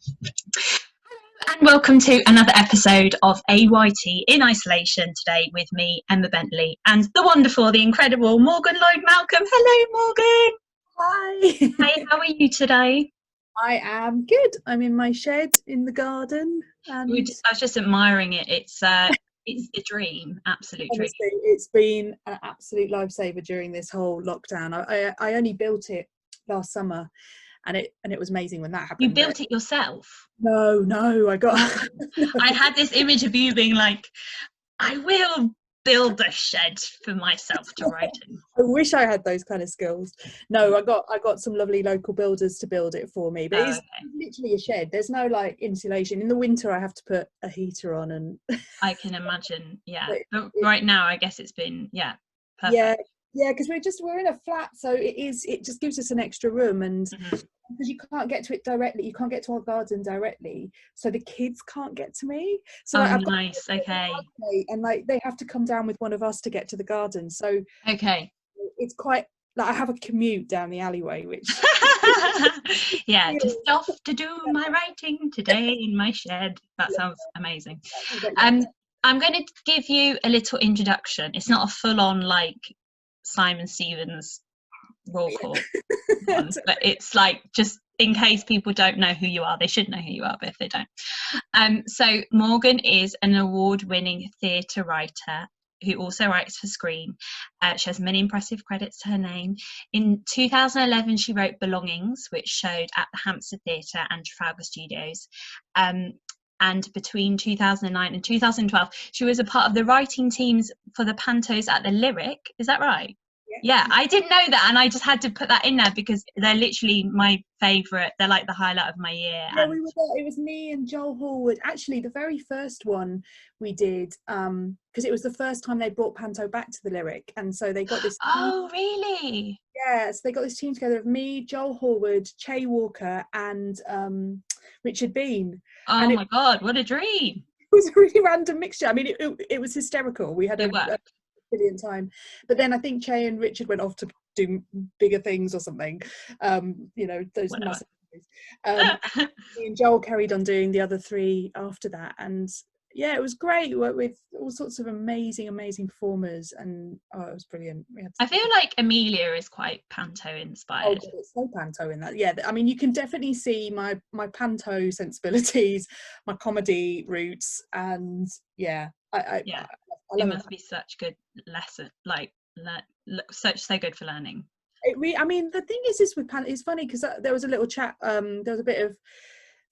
And welcome to another episode of AYT in Isolation, today with me, Emma Bentley, and the wonderful, the incredible Morgan Lloyd Malcolm. Hello, Morgan. Hi. Hi, how are you today? I am good. I'm in my shed in the garden. And I was just admiring it. It's the dream, absolute dream. honestly, it's been an absolute lifesaver during this whole lockdown. I only built it last summer, and it was amazing when that happened. You built it yourself? No, I got. I had this image of you being like, I will build a shed for myself to write in. I wish I had those kind of skills. No, I got some lovely local builders to build it for me, but it's literally a shed. There's no like insulation. In the winter I have to put a heater on, and I can imagine. But right now I guess it's been perfect. Yeah, because we're in a flat, so it just gives us an extra room, and because you can't get to it directly, you can't get to our garden directly, so the kids can't get to me. So like, nice. Okay. And like they have to come down with one of us to get to the garden. So okay, it's quite like I have a commute down the alleyway, which just off to do my writing today in my shed. That sounds amazing. I'm going to give you a little introduction. It's not a full-on like Simon Stevens roll call one, but it's like, just in case people don't know who you are, they should know who you are, but if they don't. So Morgan is an award-winning theatre writer who also writes for screen. She has many impressive credits to her name. In 2011 she wrote Belongings, which showed at the Hampstead Theatre and Trafalgar Studios. And between 2009 and 2012 she was a part of the writing teams for the pantos at the Lyric. Is that right? Yeah, I didn't know that, and I just had to put that in there because they're literally my favourite. They're like the highlight of my year. Yeah, we were there. It was me and Joel Horwood. Actually, the very first one we did, because it was the first time they brought panto back to the Lyric, and so they got this. Oh, really? Yeah, so they got this team together of me, Joel Horwood, Che Walker, and Richard Bean. Oh my God, what a dream! It was a really random mixture. I mean, it was hysterical. We had a brilliant time, but then I think Che and Richard went off to do bigger things or something, those massive things. Me and Joel carried on doing the other three after that, and yeah, it was great. We worked with all sorts of amazing performers, and it was brilliant. I feel like Emilia is quite panto inspired. Oh, it's so panto in that. Yeah, I mean, you can definitely see my panto sensibilities, my comedy roots, and it must be such good lesson, like so good for learning. I mean, the thing is with panto, it's funny because there was a little chat. There was a bit of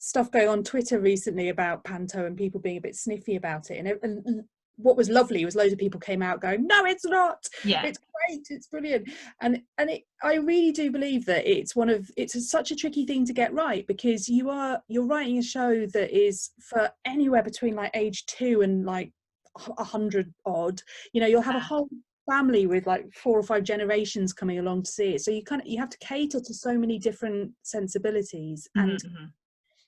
stuff going on Twitter recently about panto and people being a bit sniffy about it. And what was lovely was loads of people came out going, "No, it's not. Yeah, it's great. It's brilliant." And I really do believe that it's such a tricky thing to get right, because you're writing a show that is for anywhere between like age 2 and like 100 odd. You'll have a whole family with like 4 or 5 generations coming along to see it, so you have to cater to so many different sensibilities and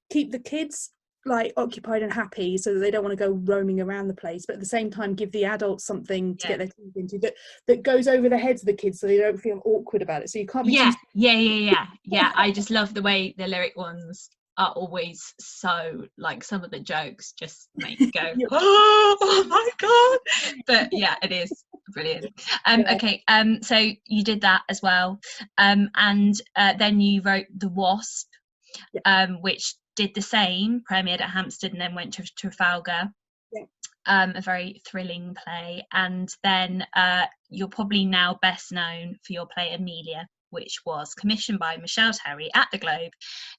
keep the kids like occupied and happy so that they don't want to go roaming around the place, but at the same time give the adults something to get their teeth into that goes over the heads of the kids so they don't feel awkward about it. So you can't be yeah. I just love the way the Lyric ones are always so, like, some of the jokes just make you go oh my God, but yeah, it is brilliant. Okay, so you did that as well, and then you wrote The Wasp, which did the same, premiered at Hampstead and then went to Trafalgar. A very thrilling play. And then you're probably now best known for your play Emilia, which was commissioned by Michelle Terry at the Globe,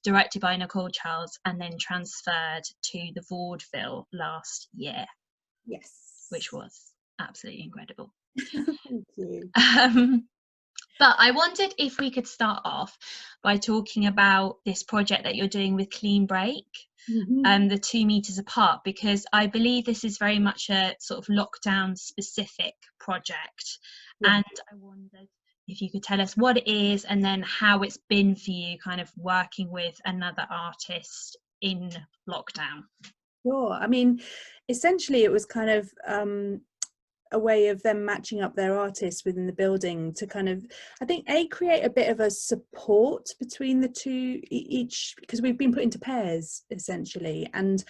directed by Nicole Charles, and then transferred to the vaudeville last year. Yes, which was absolutely incredible. Thank you. But I wondered if we could start off by talking about this project that you're doing with Clean Break, the 2 meters apart, because I believe this is very much a sort of lockdown specific project. And I wondered if you could tell us what it is and then how it's been for you kind of working with another artist in lockdown. Sure. I mean, essentially it was kind of a way of them matching up their artists within the building to kind of, I think, create a bit of a support between the two each, because we've been put into pairs essentially, and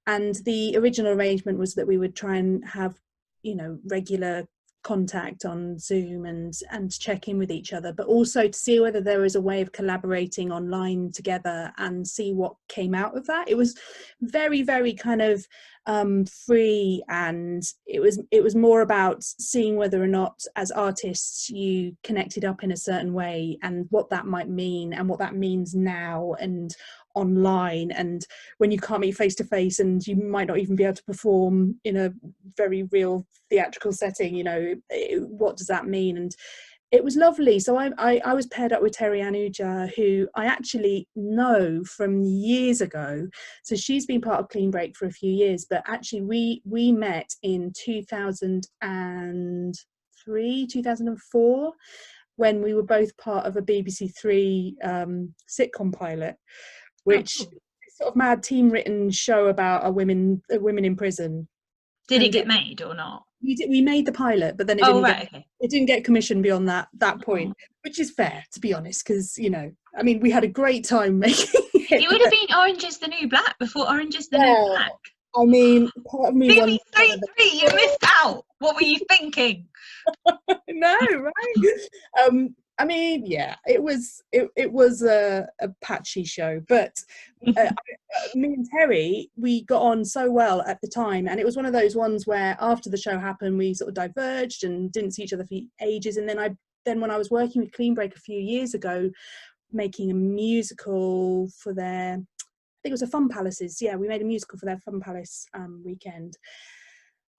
the original arrangement was that we would try and have, you know, regular contact on Zoom and check in with each other, but also to see whether there was a way of collaborating online together and see what came out of that. It was very, very kind of free, and it was more about seeing whether or not as artists you connected up in a certain way, and what that might mean and what that means now and online, and when you can't meet face to face and you might not even be able to perform in a very real theatrical setting, you know, what does that mean? And it was lovely. So I was paired up with Terry Anuja, who I actually know from years ago. So she's been part of Clean Break for a few years, but actually we met in 2003, 2004, when we were both part of a BBC Three sitcom pilot, which is sort of mad team written show about a women in prison. Did it get made or not? We made the pilot, but then it didn't get commissioned beyond that point, which is fair, to be honest, because, you know, I mean, we had a great time making it. It would have been Orange is the New Black before Orange is the New Black. I mean, part of me BBC Three, you missed out. What were you thinking? No, right? I mean, yeah, it was a patchy show, but me and Terry, we got on so well at the time, and it was one of those ones where after the show happened, we sort of diverged and didn't see each other for ages. And then when I was working with Clean Break a few years ago, making a musical for their, I think it was a Fun Palaces. Yeah, we made a musical for their Fun Palace weekend.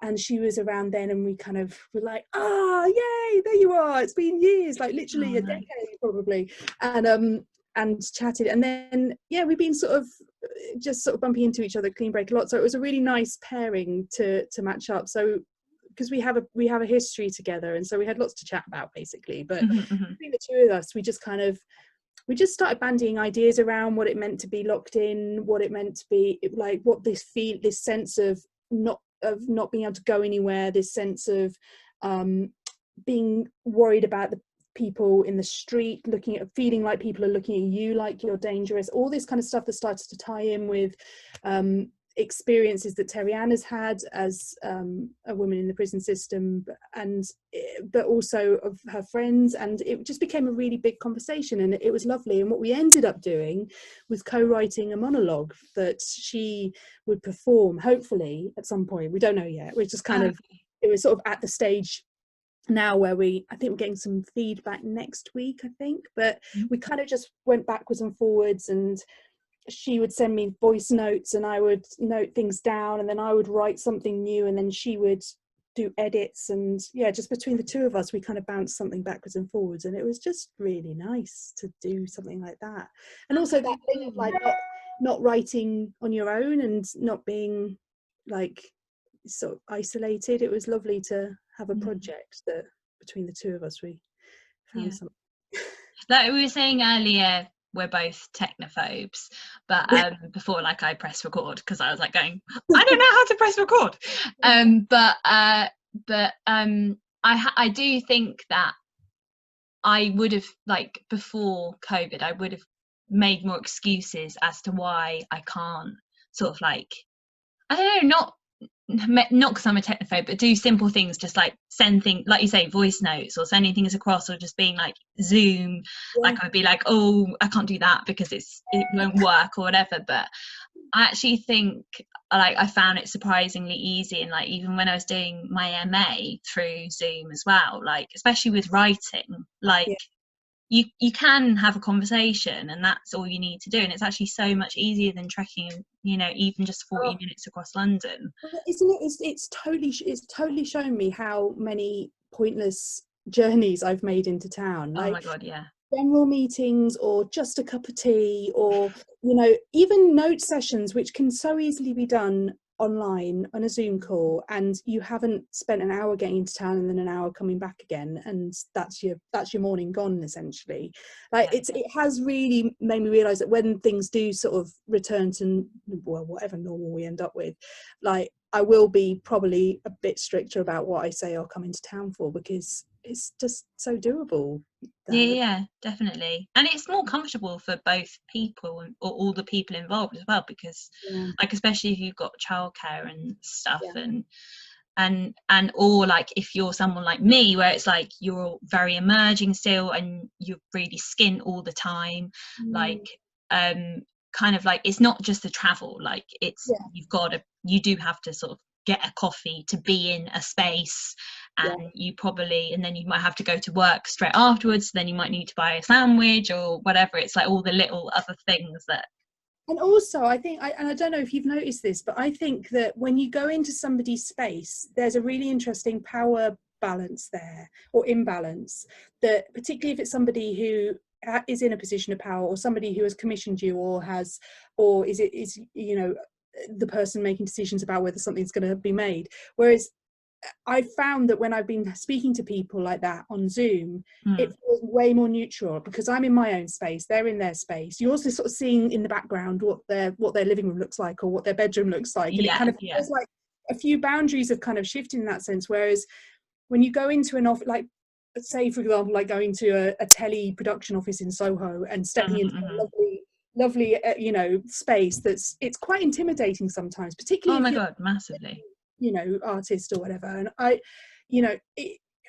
And she was around then, and we kind of were like, yay, there you are. It's been years, like literally a decade probably. And chatted. And then, yeah, we've been sort of bumping into each other at Clean Break a lot. So it was a really nice pairing to match up. So, because we have a history together, and so we had lots to chat about basically. But between the two of us, we just started bandying ideas around what it meant to be locked in, what it meant to be like, what this sense of not being able to go anywhere, this sense of being worried about the people in the street, feeling like people are looking at you like you're dangerous, all this kind of stuff that started to tie in with experiences that Terry Ann has had as a woman in the prison system, but also of her friends, and it just became a really big conversation, and it was lovely. And what we ended up doing was co-writing a monologue that she would perform, hopefully at some point, we don't know yet. We're just kind of, it was sort of at the stage now where I think we're getting some feedback next week, I think, but we kind of just went backwards and forwards, and she would send me voice notes and I would note things down, and then I would write something new, and then she would do edits, and yeah, just between the two of us we kind of bounced something backwards and forwards, and it was just really nice to do something like that. And also that thing of like not writing on your own and not being like sort of isolated. It was lovely to have a project that between the two of us we found something. Like we were saying earlier, we're both technophobes, but before like I press record, because I was like going, I don't know how to press record. I do think that I would have, like before COVID, I would have made more excuses as to why I can't sort of like, I don't know, not because I'm a technophobe, but do simple things, just like send things, like you say, voice notes, or sending things across, or just being like Zoom. Like I would be like, oh, I can't do that because it won't work or whatever. But I actually think like I found it surprisingly easy, and like even when I was doing my MA through Zoom as well, like especially with writing, like you can have a conversation and that's all you need to do, and it's actually so much easier than trekking, you know, even just 40 minutes across London. Isn't it? It's totally shown me how many pointless journeys I've made into town. Like, oh my god, yeah. General meetings, or just a cup of tea, or you know, even note sessions, which can so easily be done online on a Zoom call, and you haven't spent an hour getting into town and then an hour coming back again, and that's your morning gone essentially. Like it has really made me realize that when things do sort of return to, well, whatever normal we end up with, like I will be probably a bit stricter about what I say I'll come into town for, because it's just so doable. Yeah, definitely. And it's more comfortable for both people, or all the people involved as well, because like, especially if you've got childcare and stuff, and or like if you're someone like me where it's like you're very emerging still and you're really skint all the time, like kind of like, it's not just the travel, like it's you do have to sort of get a coffee to be in a space, and you probably, and then you might have to go to work straight afterwards, then you might need to buy a sandwich or whatever. It's like all the little other things that. And also, I think, and I don't know if you've noticed this, but I think that when you go into somebody's space, there's a really interesting power balance there, or imbalance, that particularly if it's somebody who is in a position of power, or somebody who has commissioned you, or is you know, the person making decisions about whether something's going to be made. Whereas I found that when I've been speaking to people like that on Zoom, it feels way more neutral, because I'm in my own space, they're in their space. You're also sort of seeing in the background what their living room looks like, or what their bedroom looks like, and it kind of feels like a few boundaries have kind of shifted in that sense. Whereas when you go into an office, like say for example, like going to a telly production office in Soho and stepping into a lovely you know, space it's quite intimidating sometimes, particularly Oh my if you're, God, massively, you know, artist or whatever. And I, you know,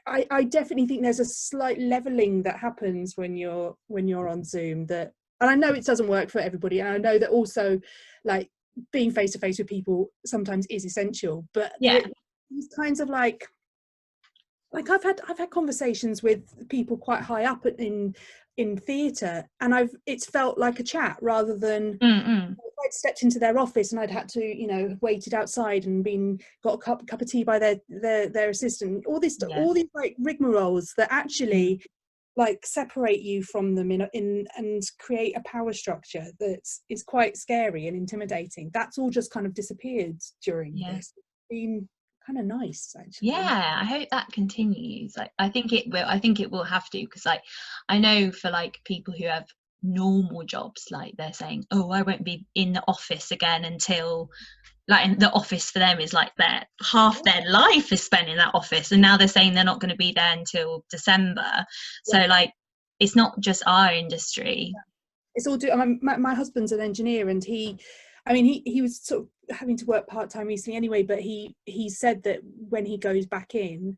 I definitely think there's a slight leveling that happens when you're on Zoom, that, and I know it doesn't work for everybody, and I know that also like being face to face with people sometimes is essential, but these kinds of like I've had conversations with people quite high up in theatre, and it's felt like a chat rather than I'd stepped into their office and I'd had to, you know, have waited outside and got a cup of tea by their assistant. All these like rigmaroles that actually like separate you from them in and create a power structure that is quite scary and intimidating. That's all just kind of disappeared during this. It's been kind of nice, actually. I hope that continues. Like, I think it will have to, because like I know for like people who have normal jobs, like they're saying, oh, I won't be in the office again until, like, in the office for them is like half their life is spent in that office, and now they're saying they're not going to be there until December. So like, it's not just our industry. It's all my husband's an engineer, and he was sort of having to work part-time recently anyway, but he said that when he goes back in,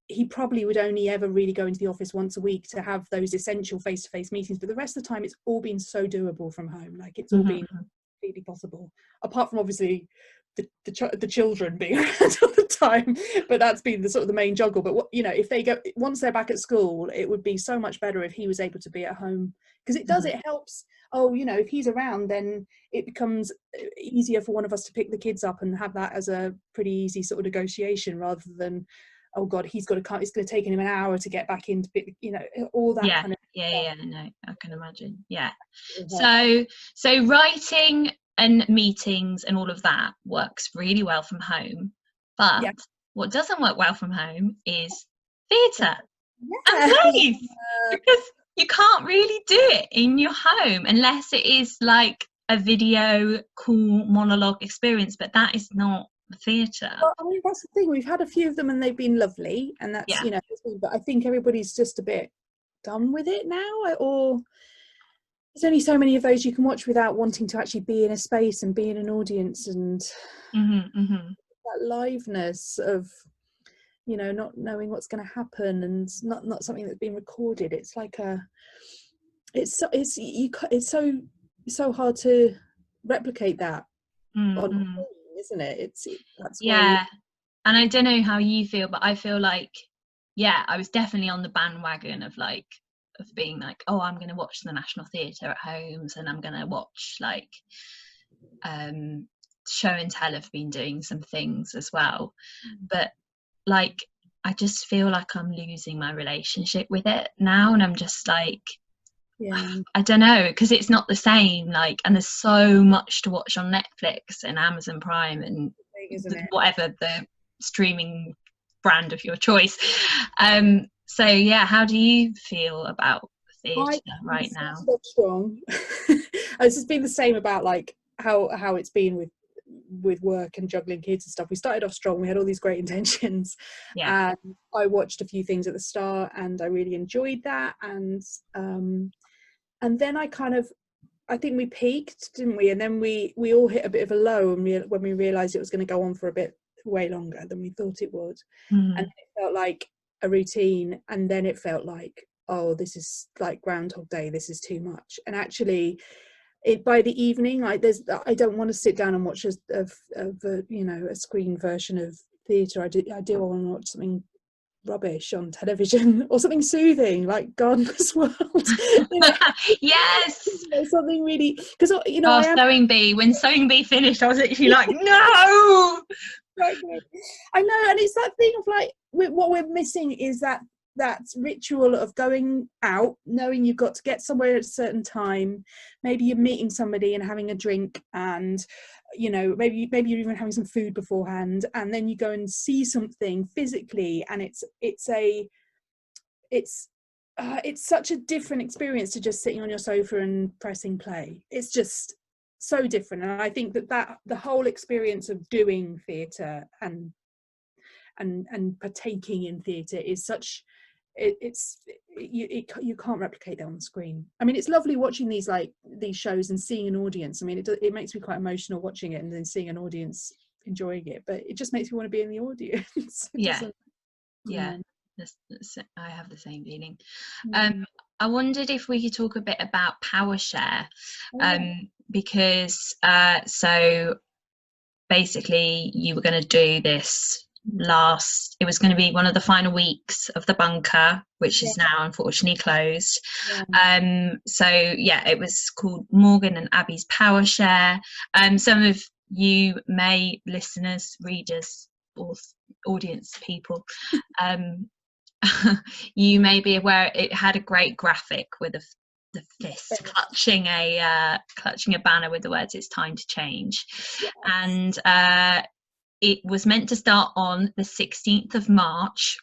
he probably would only ever really go into the office once a week to have those essential face-to-face meetings, but the rest of the time it's all been so doable from home. Like, it's all been completely possible, apart from obviously the children being around all the time, but that's been the sort of the main juggle. But you know, if they go, once they're back at school, it would be so much better if he was able to be at home, because it helps. Oh, you know, if he's around, then it becomes easier for one of us to pick the kids up and have that as a pretty easy sort of negotiation, rather than, oh God, he's got to come, it's going to take him an hour to get back in to pick, you know, all that kind of stuff. No, I can imagine. So writing and meetings and all of that works really well from home, but what doesn't work well from home is theatre and plays, because you can't really do it in your home unless it is like a video cool monologue experience, but that is not theatre. Well, I mean, that's the thing, we've had a few of them and they've been lovely, and that's you know, but I think everybody's just a bit done with it now, or there's only so many of those you can watch without wanting to actually be in a space and be in an audience, and that liveness of, you know, not knowing what's going to happen, and not something that's been recorded. It's like it's so hard to replicate that on screen, isn't it? That's and I don't know how you feel, but I feel like I was definitely on the bandwagon of being like, oh, I'm going to watch the National Theatre at Homes, and I'm going to watch like Show and Tell have been doing some things as well, but like I just feel like I'm losing my relationship with it now, and I'm just like, I don't know, because it's not the same, like, and there's so much to watch on Netflix and Amazon Prime and whatever the streaming brand of your choice. So how do you feel about theatre right now? Strong. It's just been the same about like how it's been with with work and juggling kids and stuff, we started off strong. We had all these great intentions, Yeah. and I watched a few things at the start and I really enjoyed that, and then I think we peaked, didn't we? And then we all hit a bit of a low when we realized it was going to go on for a bit way longer than we thought it would. And then it felt like a routine, and then it felt like, oh, this is like Groundhog Day, this is too much. And actually by the evening, like I don't want to sit down and watch a screen version of theatre. I do want to watch something rubbish on television, or something soothing like Gardener's World. Yes, something really, because Sewing Bee, when Sewing Bee finished, I was actually like, no. I know, and it's that thing of like, what we're missing is that ritual of going out, knowing you've got to get somewhere at a certain time. Maybe you're meeting somebody and having a drink, and maybe you're even having some food beforehand, and then you go and see something physically, and it's such a different experience to just sitting on your sofa and pressing play. It's just so different. And I think that the whole experience of doing theatre and partaking in theatre is such, you can't replicate that on the screen. I mean, it's lovely watching these shows and seeing an audience. I mean, it makes me quite emotional watching it and then seeing an audience enjoying it, but it just makes me want to be in the audience. I have the same feeling. I wondered if we could talk a bit about PowerShare, because so basically you were going to do this it was going to be one of the final weeks of the bunker, which is now unfortunately closed. It was called Morgan and Abby's PowerShare. Some of you listeners, readers, or audience people, you may be aware it had a great graphic with the fist clutching a banner with the words "It's time to change," and it was meant to start on the 16th of March.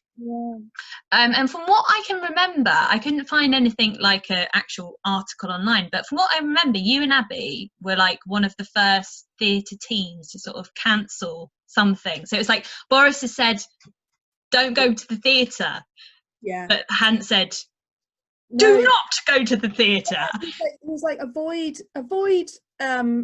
And from what I can remember, I couldn't find anything like an actual article online, but from what I remember, you and Abby were like one of the first theatre teams to sort of cancel something. So it's like Boris has said, don't go to the theatre, but hadn't said, do not go to the theatre. It was like avoid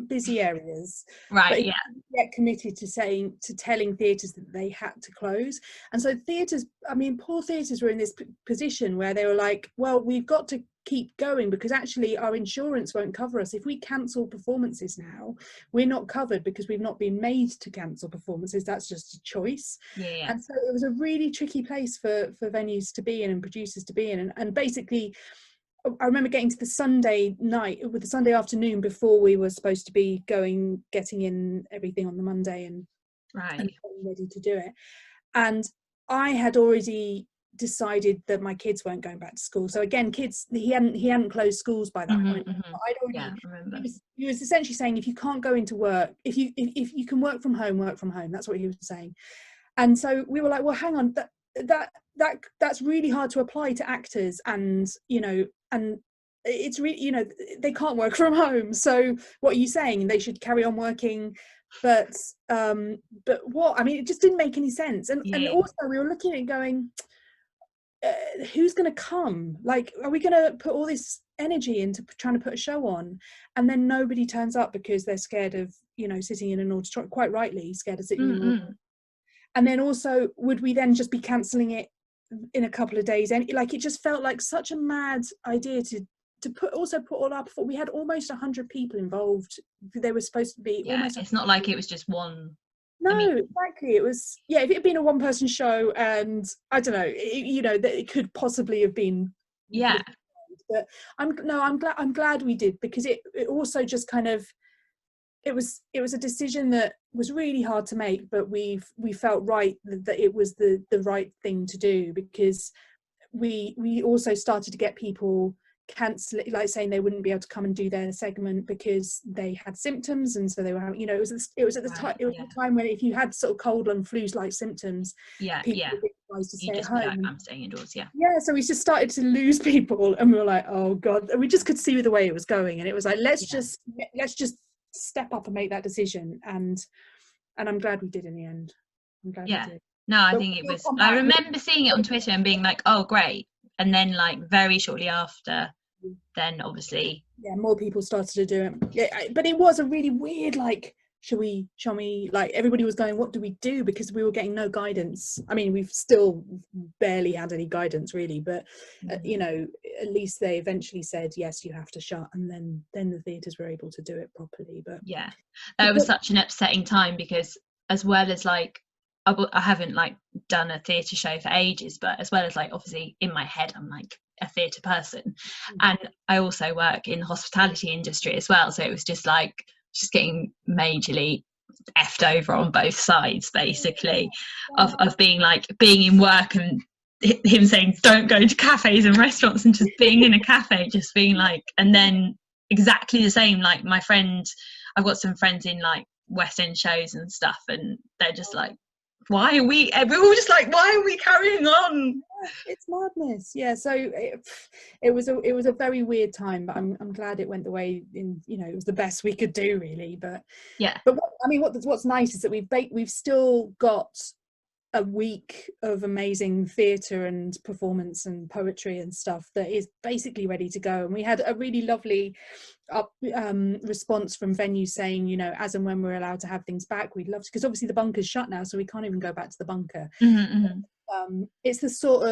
busy areas, right? But get committed to telling theatres that they had to close. And so theatres, I mean, poor theatres were in this position where they were like, well, we've got to keep going because actually our insurance won't cover us if we cancel performances now. We're not covered because we've not been made to cancel performances. That's just a choice. And so it was a really tricky place for venues to be in and producers to be in, and basically I remember getting to the Sunday night, with the Sunday afternoon before we were supposed to be getting in everything on the Monday and ready to do it. And I had already decided that my kids weren't going back to school. So again, he hadn't closed schools by that point. I'd already, he was essentially saying, if you can't go into work, if you can work from home, work from home. That's what he was saying. And so we were like, well, hang on, that's really hard to apply to actors, and and it's really, they can't work from home. So what are you saying? They should carry on working, but what? I mean, it just didn't make any sense. And also we were looking at it going, who's going to come? Like, are we going to put all this energy into trying to put a show on, and then nobody turns up because they're scared of sitting in an auditorium? Quite rightly scared of sitting in an auditorium. And then also, would we then just be cancelling it in a couple of days? And like, it just felt like such a mad idea to put all up. We had almost 100 people involved. They were supposed to be almost. It's not like it was just one. Exactly. It was, if it had been a one-person show, and I don't know, it could possibly have been. But I'm glad we did, because it also just kind of. It was a decision that was really hard to make, but we felt right that it was the right thing to do, because we also started to get people cancel, like saying they wouldn't be able to come and do their segment because they had symptoms, and so they were having, it was at the time, it was the time when if you had sort of cold and flu like symptoms, people were advised to stay at home. Like, I'm staying indoors. So we just started to lose people, and we were like, oh god, and we just could see the way it was going, and it was like, let's just step up and make that decision, and I'm glad we did in the end. I'm glad we did. No, I But think it was, I remember seeing it on Twitter and being like, oh great, and then like very shortly after, then obviously more people started to do it. But it was a really weird, like, shall we, like, everybody was going, what do we do, because we were getting no guidance. I mean, we've still barely had any guidance really, but you know, at least they eventually said yes, you have to shut, and then the theatres were able to do it properly. But yeah, that was such an upsetting time, because as well as like I haven't like done a theatre show for ages, but as well as like obviously in my head I'm like a theatre person, and I also work in the hospitality industry as well, so it was just like getting majorly effed over on both sides basically, of being in work and him saying don't go to cafes and restaurants, and just being in a cafe just being like, and then exactly the same, like my friend, I've got some friends in like West End shows and stuff, and they're just like, why are we, we're all just like, why are we carrying on? It's madness. Yeah, so it was a very weird time, but I'm glad it went the way, in, you know, it was the best we could do really. But yeah, but what's nice is that we've still got a week of amazing theatre and performance and poetry and stuff that is basically ready to go. And we had a really lovely response from venues saying, you know, as and when we're allowed to have things back, we'd love to, because obviously the bunker's shut now, so we can't even go back to the bunker. It's the sort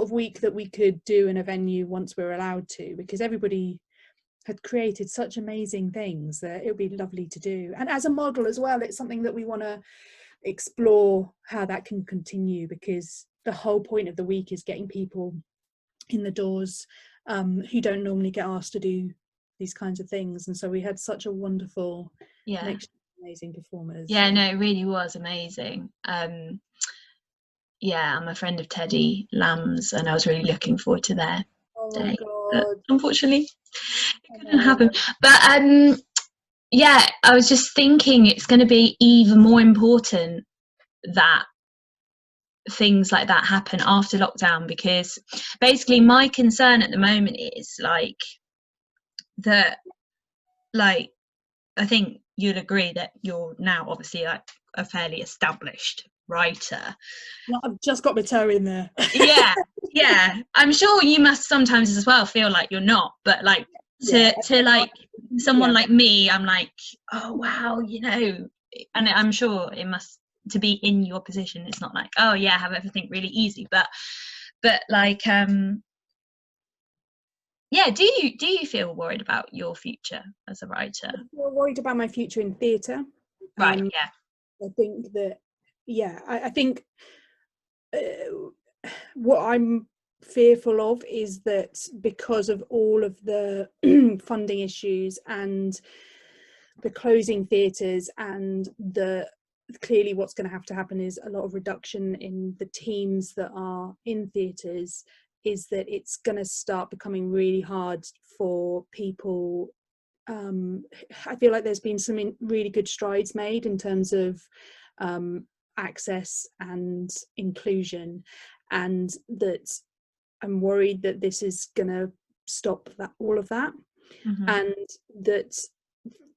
of week that we could do in a venue once we're allowed to, because everybody had created such amazing things that it would be lovely to do. And as a model as well, it's something that we want to explore how that can continue, because the whole point of the week is getting people in the doors who don't normally get asked to do these kinds of things. And so we had such a wonderful mixture of amazing performers. No, it really was amazing. I'm a friend of Teddy Lamb's, and I was really looking forward to their day, but unfortunately it couldn't happen. But yeah, I was just thinking it's going to be even more important that things like that happen after lockdown, because basically my concern at the moment is like that, like, I think you'll agree that you're now obviously like a fairly established writer. Well, I've just got my toe in there. yeah, I'm sure you must sometimes as well feel like you're not, but like to like someone like me, I'm like, oh wow, you know, and I'm sure it must, to be in your position, it's not like, oh yeah, have everything really easy, but like yeah, do you feel worried about your future as a writer? I'm worried about my future in theatre, right? I think that I think what I'm fearful of is that because of all of the funding issues and the closing theatres, and clearly what's going to have to happen is a lot of reduction in the teams that are in theatres, is that it's going to start becoming really hard for people. I feel like there's been some really good strides made in terms of access and inclusion, and that I'm worried that this is going to stop all of that, and that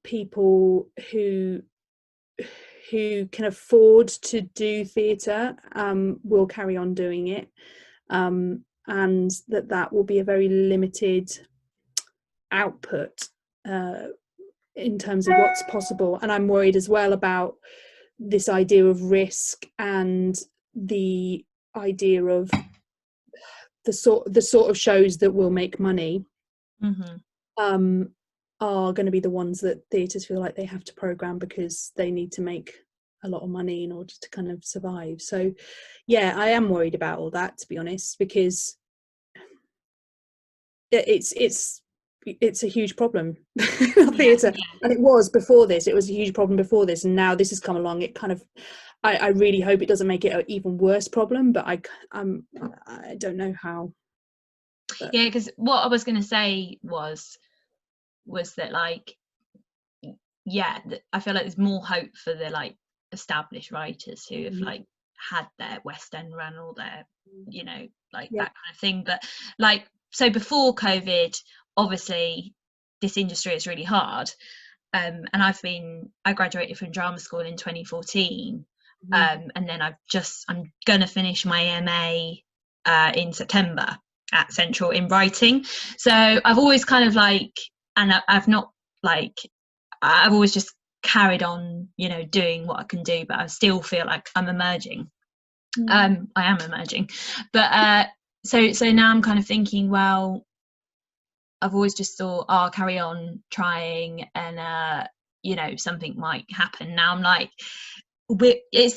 people who can afford to do theatre will carry on doing it, and that will be a very limited output in terms of what's possible. And I'm worried as well about this idea of risk, and the idea of the sort of shows that will make money are going to be the ones that theatres feel like they have to programme, because they need to make a lot of money in order to kind of survive. So yeah, I am worried about all that, to be honest, because it's a huge problem. Theatre, and it was before this, it was a huge problem before this, and now this has come along. It kind of, I really hope it doesn't make it an even worse problem, but I don't know how. But yeah, because what I was going to say was that like, yeah, I feel like there's more hope for the like established writers who have like had their West End run, or their, you know, like that kind of thing. But like, so before COVID, obviously this industry is really hard. And I graduated from drama school in 2014, and then I'm gonna finish my MA in September at Central in writing. So I've always kind of like, and I've not like, I've always just carried on, you know, doing what I can do, but I still feel like I'm emerging. I am emerging, but so now I'm kind of thinking, well, I've always just thought, oh, I'll carry on trying, and you know, something might happen. Now I'm like, it's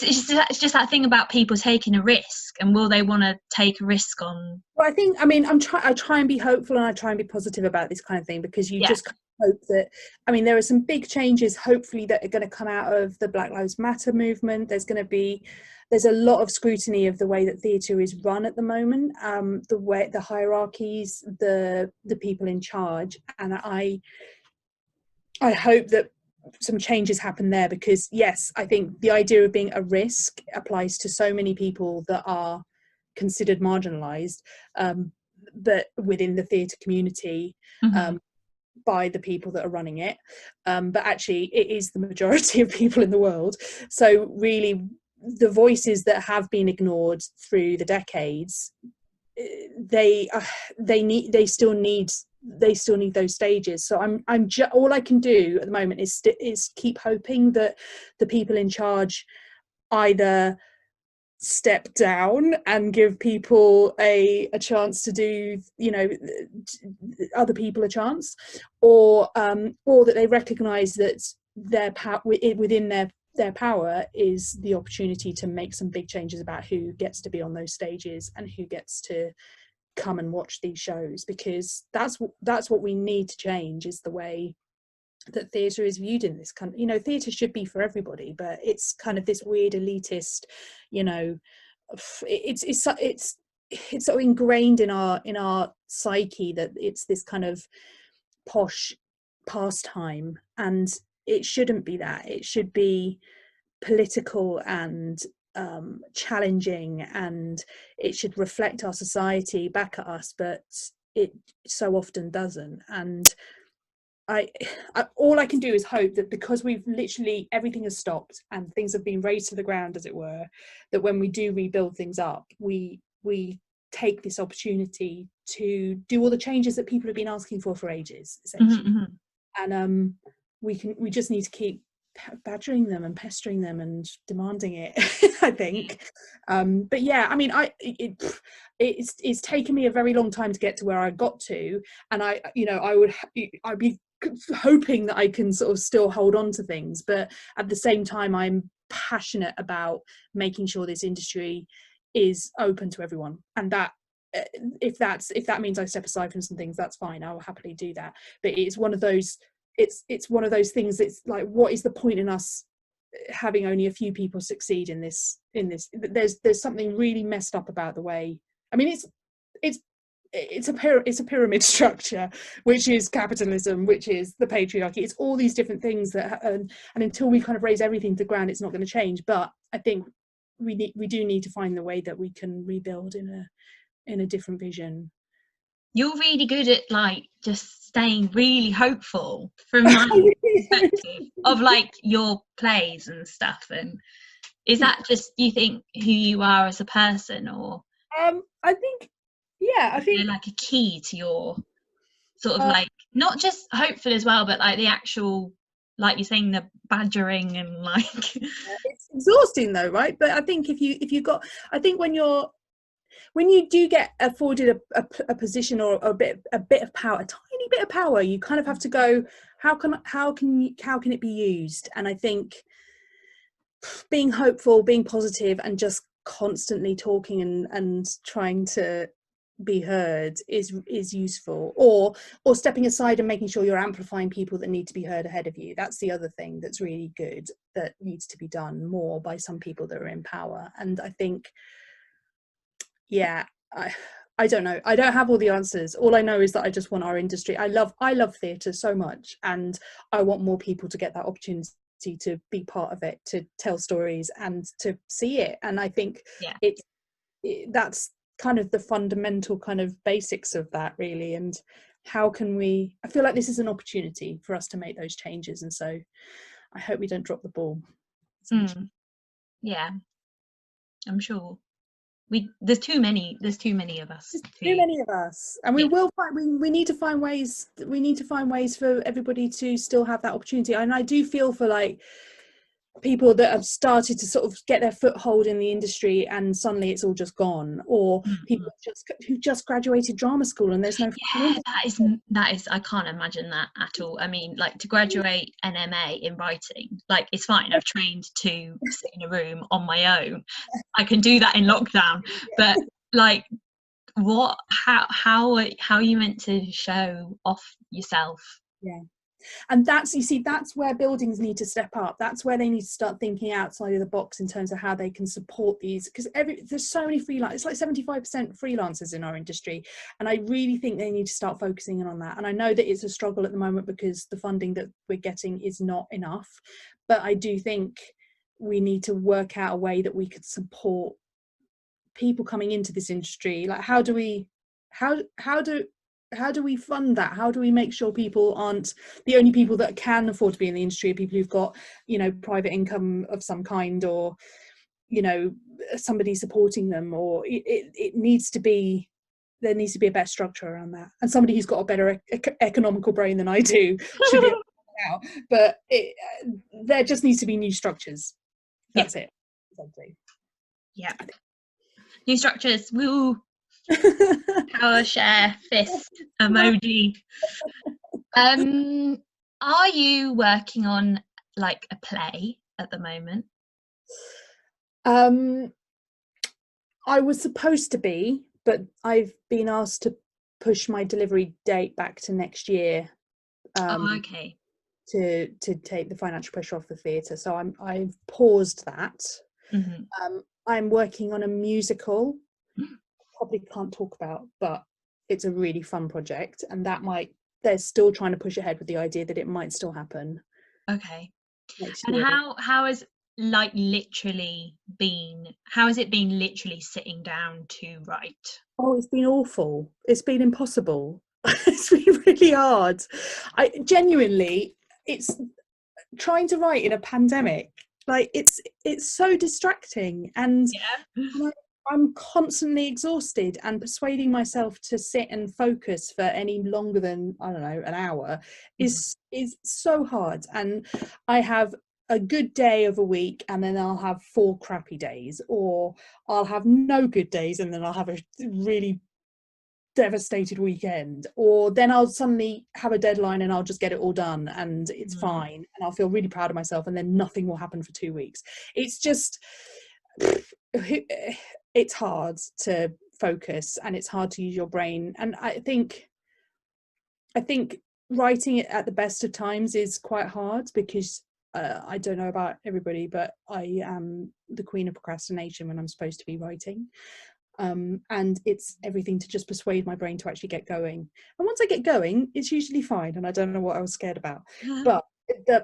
just that thing about people taking a risk, and will they want to take a risk on? Well, I mean, I try and be hopeful, and I try and be positive about this kind of thing, because you just hope that, I mean, there are some big changes hopefully that are going to come out of the Black Lives Matter movement. There's a lot of scrutiny of the way that theatre is run at the moment, the hierarchies, the people in charge, and I hope that some changes happen there, because yes, I think the idea of being a risk applies to so many people that are considered marginalised, but within the theatre community, by the people that are running it, but actually it is the majority of people in the world. So really, the voices that have been ignored through the decades, they still need those stages. So all I can do at the moment is keep hoping that the people in charge either step down and give people a chance to do, you know, other people a chance, or that they recognize that their power within their power is the opportunity to make some big changes about who gets to be on those stages and who gets to come and watch these shows, because that's what we need to change, is the way that theatre is viewed in this country. You know, theatre should be for everybody, but it's kind of this weird elitist, you know, it's so ingrained in our psyche that it's this kind of posh pastime, and it shouldn't be that. It should be political and challenging, and it should reflect our society back at us, but it so often doesn't. And I all I can do is hope that, because we've literally, everything has stopped and things have been razed to the ground, as it were, that when we do rebuild things up, we take this opportunity to do all the changes that people have been asking for ages, essentially. And we just need to keep badgering them and pestering them and demanding it, I think. But yeah, I mean, it's taken me a very long time to get to where I got to, and I'd be hoping that I can sort of still hold on to things, but at the same time I'm passionate about making sure this industry is open to everyone, and that if that means I step aside from some things, that's fine, I'll happily do that. But it's one of those things that's like, what is the point in us having only a few people succeed in this? There's something really messed up about the way, I mean, it's a pyramid structure, which is capitalism, which is the patriarchy. It's all these different things that, and until we kind of raise everything to the ground, it's not going to change. But I think we do need to find the way that we can rebuild in a different vision. You're really good at like just staying really hopeful from my perspective of like your plays and stuff. And is that just, you think, who you are as a person, or I think like a key to your sort of like, not just hopeful as well, but like the actual, like you're saying, the badgering and like it's exhausting though, right? But I think if you got, I think when you do get afforded a position or a bit of power, a tiny bit of power, you kind of have to go, how can it be used? And I think being hopeful, being positive, and just constantly talking and trying to be heard is useful, or stepping aside and making sure you're amplifying people that need to be heard ahead of you. That's the other thing that's really good, that needs to be done more by some people that are in power. And I think, yeah, I don't know, I don't have all the answers. All I know is that I just want our industry, I love theatre so much, and I want more people to get that opportunity to be part of it, to tell stories and to see it. And I think that's kind of the fundamental kind of basics of that, really. And how can we, I feel like this is an opportunity for us to make those changes, and so I hope we don't drop the ball. Yeah, I'm sure there's too many of us. Too many of us, and we will find, we need to find ways for everybody to still have that opportunity. And I do feel for like people that have started to sort of get their foothold in the industry and suddenly it's all just gone, or people who just graduated drama school and there's no that is I can't imagine that at all. I mean, like, to graduate an MA in writing, like, it's fine, I've trained to sit in a room on my own, I can do that in lockdown, but like, what, how are you meant to show off yourself? And that's, you see, that's where buildings need to step up. That's where they need to start thinking outside of the box in terms of how they can support these, because there's so many freelance, it's like 75% freelancers in our industry, and I really think they need to start focusing in on that. And I know that it's a struggle at the moment because the funding that we're getting is not enough, but I do think we need to work out a way that we could support people coming into this industry. Like, how do we fund that? How do we make sure people aren't the only people that can afford to be in the industry are people who've got, you know, private income of some kind, or, you know, somebody supporting them, or it needs to be, there needs to be a better structure around that. And somebody who's got a better economical brain than I do should be able to figure it out. But there just needs to be new structures. That's it. Exactly. Yeah. New structures. Woo. Power share fist emoji. Are you working on like a play at the moment? I was supposed to be, but I've been asked to push my delivery date back to next year. Okay. To take the financial pressure off the theatre, so I've paused that. I'm working on a musical. Probably can't talk about, but it's a really fun project, and they're still trying to push ahead with the idea that it might still happen. Okay. And how has like literally been, how has it been literally sitting down to write? Oh, it's been awful. It's been impossible. It's been really hard. I genuinely, it's trying to write in a pandemic, like it's so distracting, and I'm constantly exhausted, and persuading myself to sit and focus for any longer than, I don't know, an hour is so hard. And I have a good day of a week and then I'll have 4 crappy days, or I'll have no good days and then I'll have a really devastated weekend, or then I'll suddenly have a deadline and I'll just get it all done and it's fine and I'll feel really proud of myself, and then nothing will happen for 2 weeks. It's just, it's hard to focus and it's hard to use your brain. And I think writing it at the best of times is quite hard, because I don't know about everybody, but I am the queen of procrastination when I'm supposed to be writing. And it's everything to just persuade my brain to actually get going. And once I get going, it's usually fine, and I don't know what I was scared about. But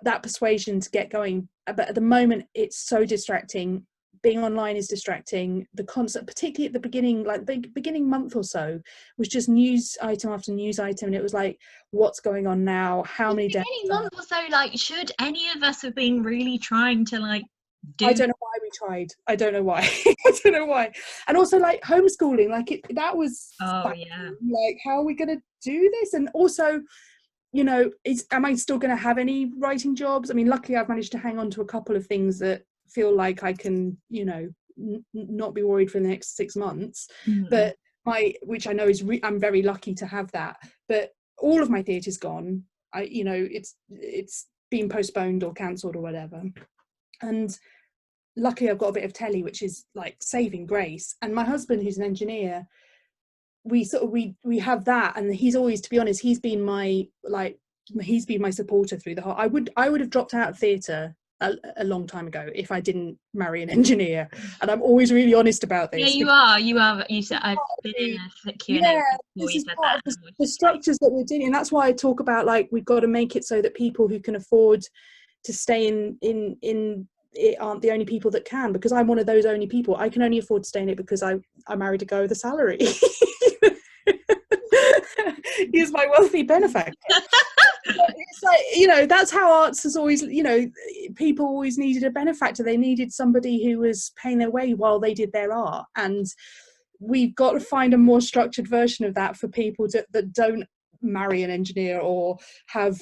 that persuasion to get going. But at the moment, it's so distracting. Being online is distracting. The concept, particularly at the beginning, like the beginning month or so, was just news item after news item, and it was like, what's going on now? How many days? Beginning month or so, like, should any of us have been really trying to like I don't know why we tried. I don't know why. I don't know why. And also, like, homeschooling, like that was like, how are we going to do this? And also, you know, am I still going to have any writing jobs? I mean, luckily I've managed to hang on to a couple of things that feel like I can, you know, not be worried for the next 6 months. But which I know is I'm very lucky to have that. But all of my theatre's gone. You know, it's been postponed or cancelled or whatever. And luckily I've got a bit of telly, which is like saving grace. And my husband, who's an engineer, we have that, and he's always, to be honest, he's been my supporter through the whole. I would have dropped out of theatre a long time ago if I didn't marry an engineer, and I'm always really honest about this. Yeah, you are. You said I've been in a Q&A before you said that. The structures that we're doing, and that's why I talk about, like, we've got to make it so that people who can afford to stay in it aren't the only people that can, because I'm one of those only people. I can only afford to stay in it because I married a guy with a salary. He's my wealthy benefactor. It's like, you know, that's how arts has always, you know, people always needed a benefactor. They needed somebody who was paying their way while they did their art. And we've got to find a more structured version of that for people that don't marry an engineer or have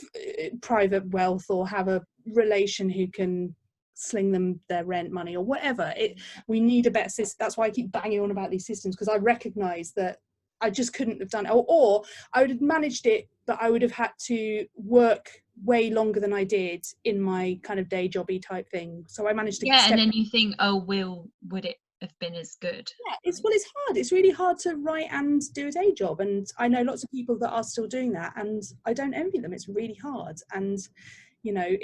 private wealth or have a relation who can sling them their rent money or whatever. We need a better system. That's why I keep banging on about these systems, because I recognise that I just couldn't have done it, or I would have managed it, but I would have had to work way longer than I did in my kind of day jobby type thing. So I managed to and then you think, oh, would it have been as good? Yeah, it's hard. It's really hard to write and do a day job, and I know lots of people that are still doing that, and I don't envy them. It's really hard, and you know,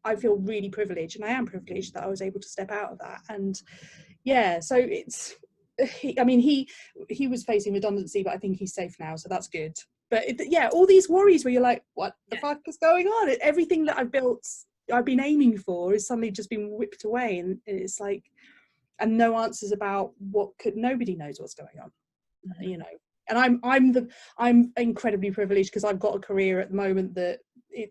I feel really privileged, and I am privileged that I was able to step out of that. And yeah, so it's, I mean, he was facing redundancy, but I think he's safe now, so that's good. But yeah, all these worries where you're like, what the fuck is going on? Everything that I've built, I've been aiming for, is suddenly just been whipped away, and it's like, and no answers about nobody knows what's going on, you know. And I'm incredibly privileged, because I've got a career at the moment that I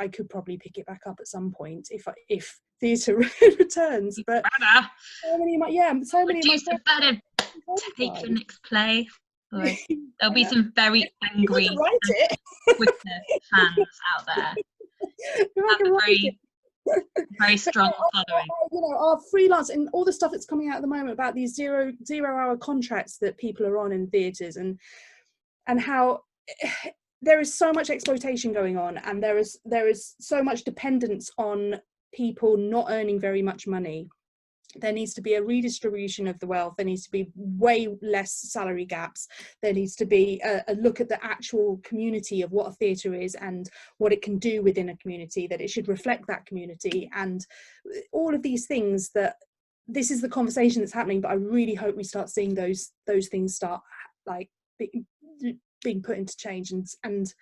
could probably pick it back up at some point if theatre returns. But so many of my friends better take the next play. Like, there'll be some very angry fans out there. Very strong following. You know, our freelance and all the stuff that's coming out at the moment about these zero-hour contracts that people are on in theatres, and how there is so much exploitation going on, and there is so much dependence on people not earning very much money. There needs to be a redistribution of the wealth. There needs to be way less salary gaps. There needs to be a look at the actual community of what a theatre is and what it can do within a community, that it should reflect that community, and all of these things. That this is the conversation that's happening, but I really hope we start seeing those things start like being put into change, and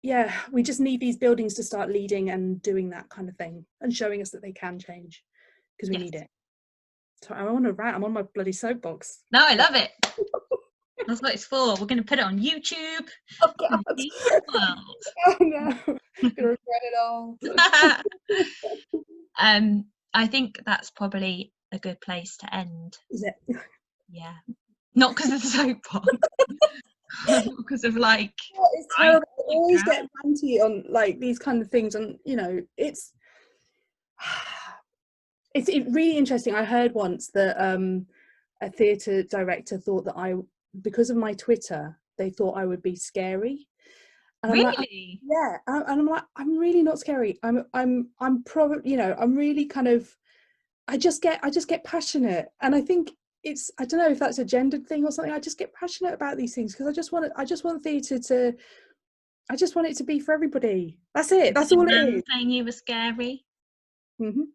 yeah, we just need these buildings to start leading and doing that kind of thing and showing us that they can change, because we need it. So I want to rant. I'm on my bloody soapbox. No, I love it. That's what it's for. We're going to put it on YouTube. Oh, God. Oh no, I'm gonna regret it all. I think that's probably a good place to end. Is it? Yeah. Not because of the soapbox. Because of like, it's terrible. I always get ranty on like these kind of things, and you know, it's really interesting. I heard once that a theatre director thought that because of my Twitter, they thought I would be scary. And really? I'm like, yeah, and I'm like, I'm really not scary. I'm probably, you know, I'm really kind of, I just get passionate, and I think I don't know if that's a gendered thing or something. I just get passionate about these things because I just want theatre to, I just want it to be for everybody. That's it. That's all it is. Saying you were scary. Mm-hmm.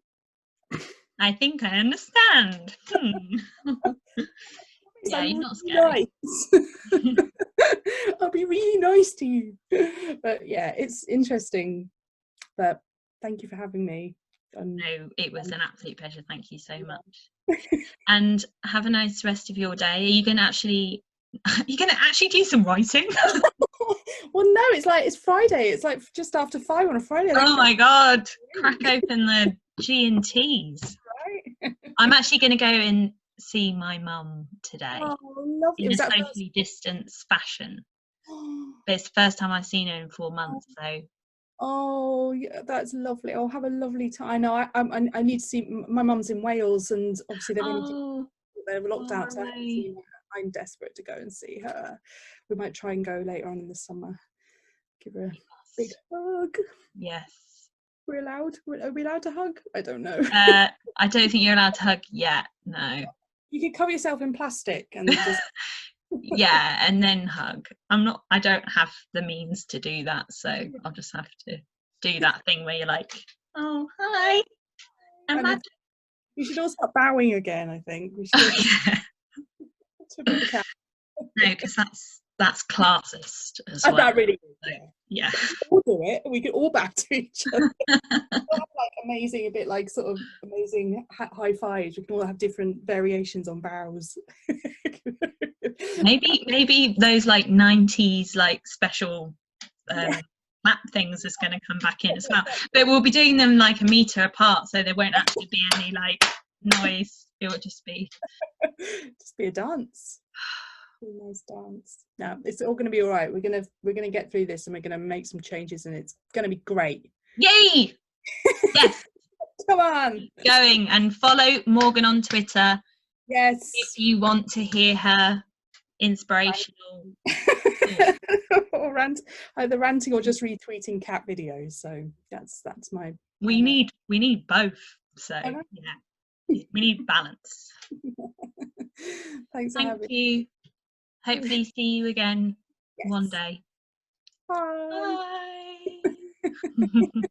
I think I understand. Yeah, you're not scary. Nice. I'll be really nice to you. But yeah, it's interesting. But thank you for having me. No, it was an absolute pleasure. Thank you so much. And have a nice rest of your day. Are you going to actually do some writing? Well, no, it's Friday. It's like just after 5 on a Friday. Oh my God! Crack open the G&Ts. Right. I'm actually going to go and see my mum today. Oh, lovely. In a socially distanced fashion. But it's the first time I've seen her in 4 months, so. Oh, yeah, that's lovely. I'll have a lovely time. I know I need to see, my mum's in Wales, and obviously they're locked out, so I'm desperate to go and see her. We might try and go later on in the summer. Give her a big hug. Yes. Are we allowed to hug? I don't know. I don't think you're allowed to hug yet, no. You can cover yourself in plastic and just... Yeah, and then hug. I don't have the means to do that, so I'll just have to do that thing where you're like, oh, hi. You should all start bowing again, I think. We should No, because that's classist as well. That really is, so, yeah. We could all do it. We could all bow to each other. We'll have like amazing, a bit like sort of amazing high fives. We can all have different variations on bows. Maybe those like 90s like special clap things is going to come back in as well, but we'll be doing them like a meter apart, so there won't actually be any like noise. It will just be a dance. A nice dance. No, it's all going to be all right. We're gonna get through this, and we're gonna make some changes, and it's going to be great. Yay! Yes. Come on, going and follow Morgan on Twitter. Yes, if you want to hear her inspirational or either ranting or just retweeting cat videos. So that's my. We need both. So yeah, we need balance. Thanks. Thank you. Hopefully see you again one day. Bye. Bye.